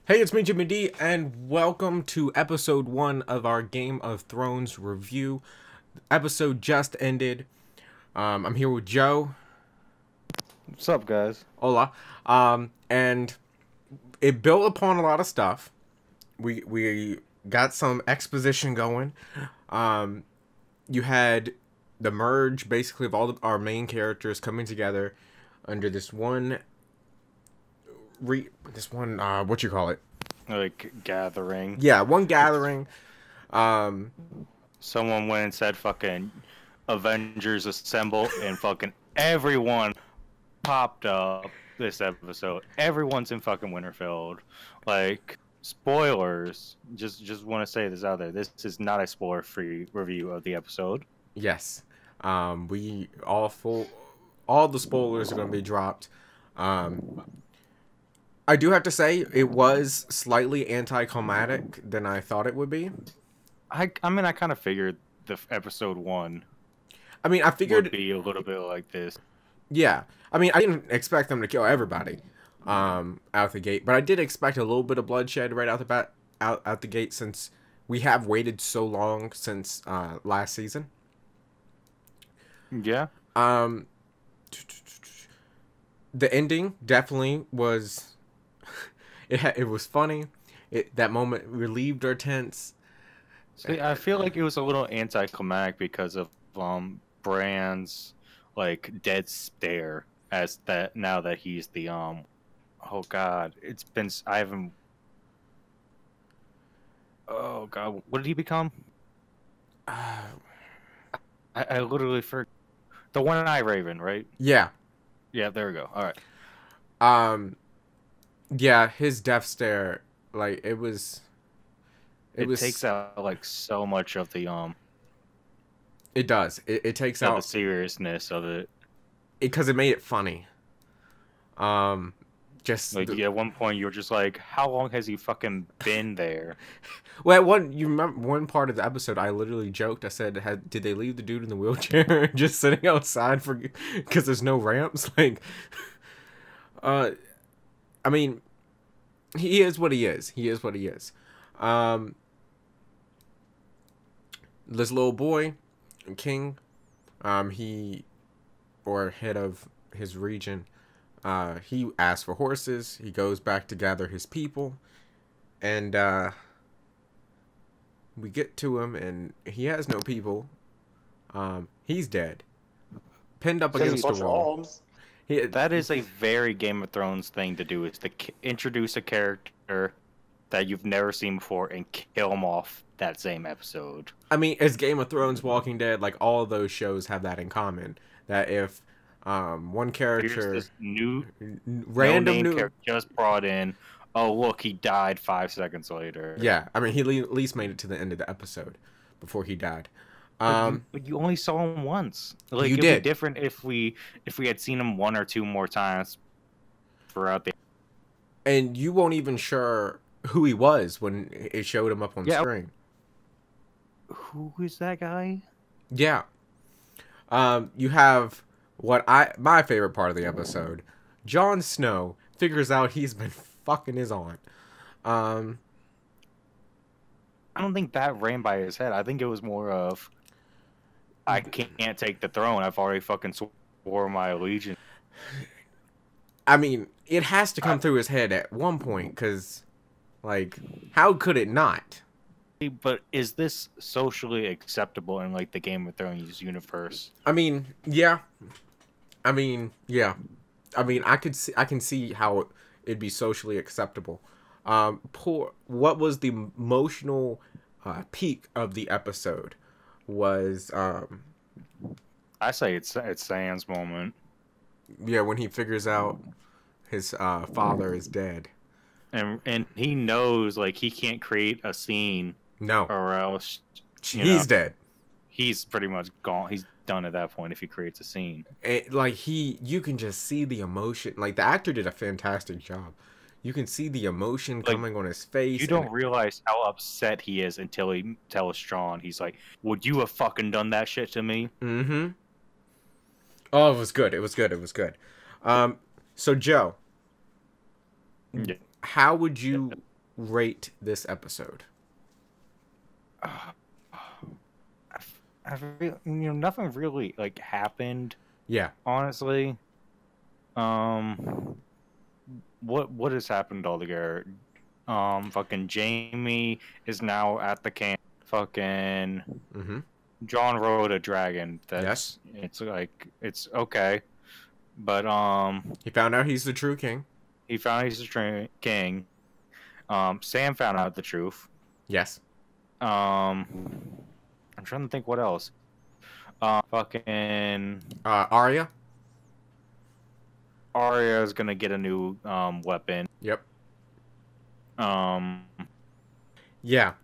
Hey, it's me, Jimmy D, and welcome to episode 1 of our Game of Thrones review. Episode just ended. I'm here with Joe. What's up, guys? Hola. And it built upon a lot of stuff. We got some exposition going. You had the merge, basically, of all our main characters coming together under this one what you call it? Like, gathering. Yeah, one gathering. Someone went and said fucking Avengers assemble, and fucking everyone popped up this episode. Everyone's in fucking Winterfell. Like, spoilers. Just want to say this out there. This is not a spoiler-free review of the episode. Yes. We all the spoilers are going to be dropped. I do have to say it was slightly anticlimactic than I thought it would be. I mean, I kind of figured the episode 1 I mean, I figured would be a little bit like this. yeah. I mean, I didn't expect them to kill everybody out the gate, but I did expect a little bit of bloodshed right out the out the gate, since we have waited so long since last season. Yeah. The ending definitely was it was funny. That moment relieved our tense. See, I feel like it was a little anticlimactic because of Bran's like dead stare as that now that he's the oh god, it's been I haven't oh god, what did he become? I literally forgot. The one-eye raven, right? Yeah. Yeah, there we go. All right. Yeah, his death stare, like it was Takes out like so much of the it does. It takes out the seriousness of it. because it made it funny. Just Like at one point you were just like, how long has he fucking been there? well, you remember one part of the episode, I literally joked. I said, "Did they leave the dude in the wheelchair just sitting outside because there's no ramps?" Like, I mean, he is what he is. He is what he is. This little boy, King, he or head of his region. He asks for horses. He goes back to gather his people, and we get to him, and he has no people. He's dead, pinned up against the wall. That is a very Game of Thrones thing to do, is to introduce a character that you've never seen before and kill him off that same episode. I mean, it's Game of Thrones, Walking Dead, like all of those shows have that in common. That if one character, here's this random new character just brought in, oh look, he died 5 seconds later. Yeah, I mean, he at least made it to the end of the episode before he died. But you only saw him once. Like, you it'd did. be different if we had seen him 1 or 2 more times throughout the. And you weren't even sure who he was when it showed him up on screen. Who is that guy? Yeah. You have my favorite part of the episode. Jon Snow figures out he's been fucking his aunt. I don't think that ran by his head. I think it was more of, I can't take the throne. I've already fucking swore my allegiance. I mean, it has to come through his head at one point, because, like, how could it not? But is this socially acceptable in, like, the Game of Thrones universe? I mean, yeah. I mean, I can see how it'd be socially acceptable. What was the emotional peak of the episode was I say it's Sans moment. Yeah, when he figures out his father is dead, and he knows, like, he can't create a scene. No, or else he's dead. He's pretty much gone. He's done at that point if he creates a scene. You can just see the emotion. Like, the actor did a fantastic job. You can see the emotion coming on his face. You don't realize how upset he is until he tells Jon. He's like, "Would you have fucking done that shit to me?" Mm-hmm. Oh, it was good. It was good. It was good. So Joe, yeah. how would you rate this episode? Nothing really like happened. Yeah. Honestly, what has happened altogether? Fucking Jamie is now at the camp. Fucking Mm-hmm. John rode a dragon. Yes. It's like it's okay, but He found out he's the true king. he found he's the king. Sam found out the truth. Yes. I'm trying to think what else. Fucking Arya. Arya is gonna get a new weapon. Yep. Um, Yeah.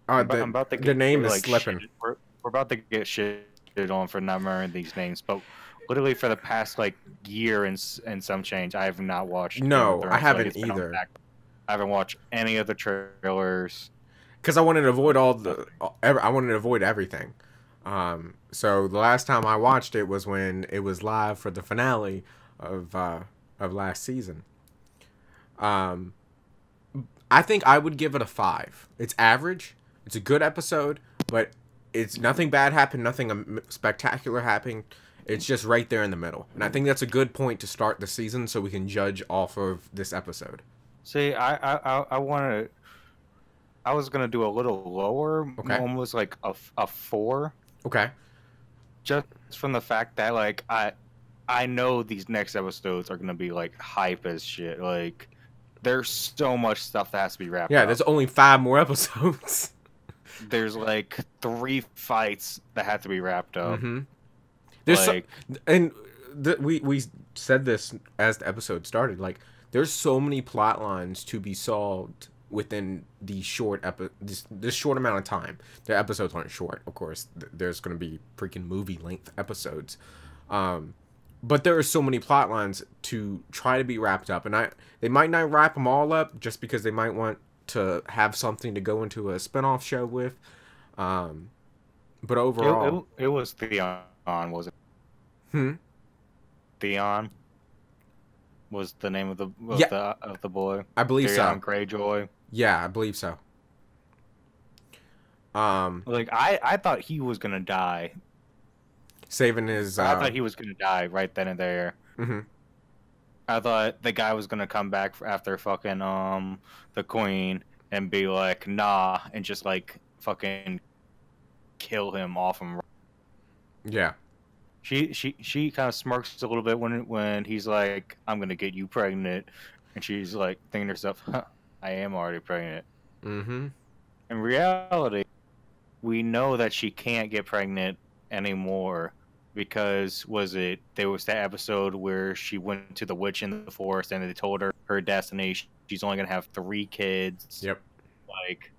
I'm about to the get, name is like, slipping. we're about to get shit on for not remembering these names, but literally for the past like year and some change, I have not watched. No, Game of Thrones. I haven't Like, it's been on either. back. I haven't watched any of the trailers. Because I wanted to avoid I wanted to avoid everything. So the last time I watched it was when it was live for the finale of last season. I think I would give it a 5. It's average. It's a good episode, but it's nothing bad happened, nothing spectacular happened. It's just right there in the middle. And I think that's a good point to start the season so we can judge off of this episode. See, I want to. I was gonna do a little lower, Okay. almost like a 4, Okay. just from the fact that like I know these next episodes are gonna be like hype as shit. Like there's so much stuff that has to be wrapped Yeah, up. there's only 5 more episodes. There's like 3 fights that have to be wrapped up. Mm-hmm. There's Like, we said this as the episode started. Like, there's so many plot lines to be solved within the this short amount of time. The episodes aren't short, of course. There's going to be freaking movie length episodes, but there are so many plot lines to try to be wrapped up, and they might not wrap them all up just because they might want to have something to go into a spinoff show with. But overall, it was Theon, was it? Theon was the name of the boy. I believe Theon so. Greyjoy. Yeah, I believe so. Like I thought he was gonna die. Saving his. I thought he was gonna die right then and there. Mm-hmm. I thought the guy was gonna come back after fucking the queen and be like nah and just like fucking kill him off him. Yeah. She kind of smirks a little bit when he's like, I'm gonna get you pregnant, and she's like thinking to herself, huh, I am already pregnant. Mm-hmm. In reality, we know that she can't get pregnant anymore because there was that episode where she went to the witch in the forest and they told her destiny. She's only gonna have 3 kids. Yep. Like,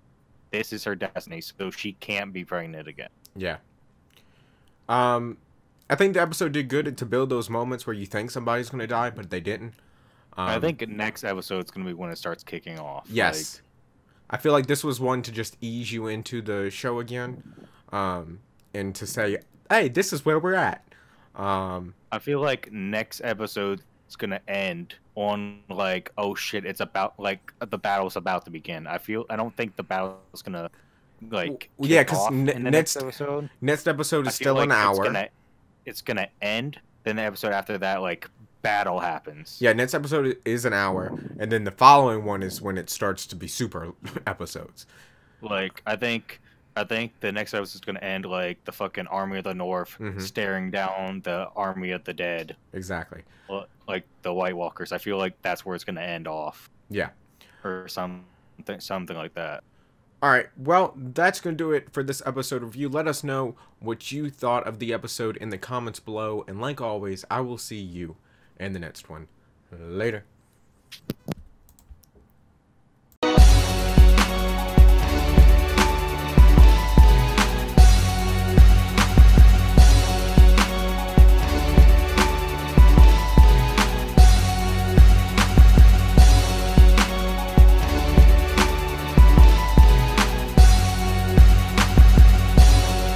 this is her destiny, so she can't be pregnant again. Yeah. I think the episode did good to build those moments where you think somebody's gonna die, but they didn't. I think next episode's gonna be when it starts kicking off. Yes. I feel like this was one to just ease you into the show again, and to say, hey, this is where we're at. I feel like next episode is gonna end on like, oh shit, it's about like the battle's about to begin. I don't think the battle's gonna like yeah, kick because off in the next episode. Next episode is I feel still like an hour. It's gonna end. Then the episode after that, like, battle happens. Yeah, next episode is an hour, and then the following one is when it starts to be super episodes. Like, I think the next episode is gonna end like the fucking Army of the North staring down the Army of the Dead. Exactly. Like the White Walkers. I feel like that's where it's gonna end off. Yeah. Or something like that. All right, well, that's going to do it for this episode review. Let us know what you thought of the episode in the comments below. And like always, I will see you in the next one. Later.